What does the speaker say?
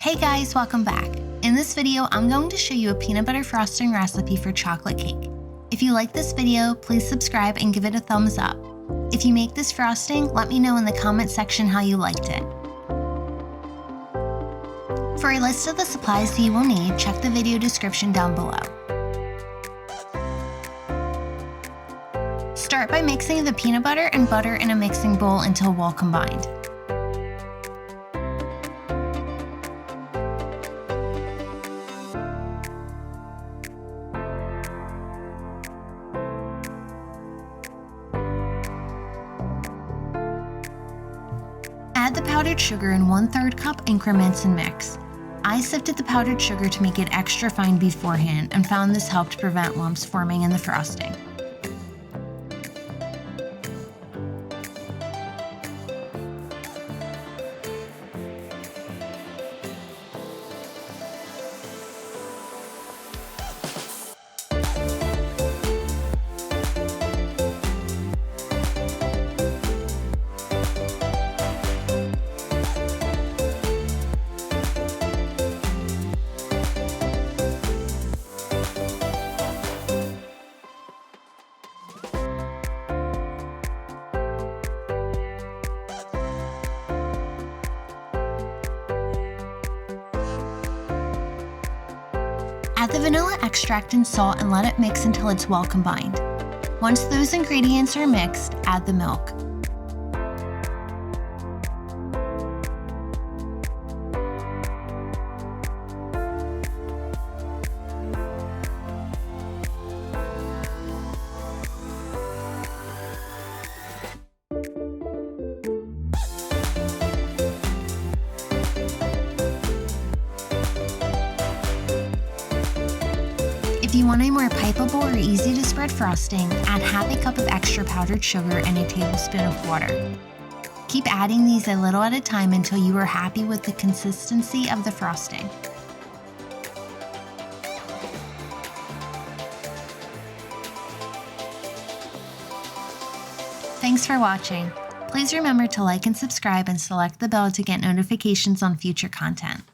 Hey guys, welcome back. In this video, I'm going to show you a peanut butter frosting recipe for chocolate cake. If you like this video, please subscribe and give it a thumbs up. If you make this frosting, let me know in the comment section how you liked it. For a list of the supplies that you will need, check the video description down below. Start by mixing the peanut butter and butter in a mixing bowl until well combined. Add the powdered sugar in 1/3 cup increments and mix. I sifted the powdered sugar to make it extra fine beforehand and found this helped prevent lumps forming in the frosting. Add the vanilla extract and salt and let it mix until it's well combined. Once those ingredients are mixed, add the milk. If you want a more pipeable or easy to spread frosting, add half a cup of extra powdered sugar and a tablespoon of water. Keep adding these a little at a time until you are happy with the consistency of the frosting. Thanks for watching. Please remember to like and subscribe and select the bell to get notifications on future content.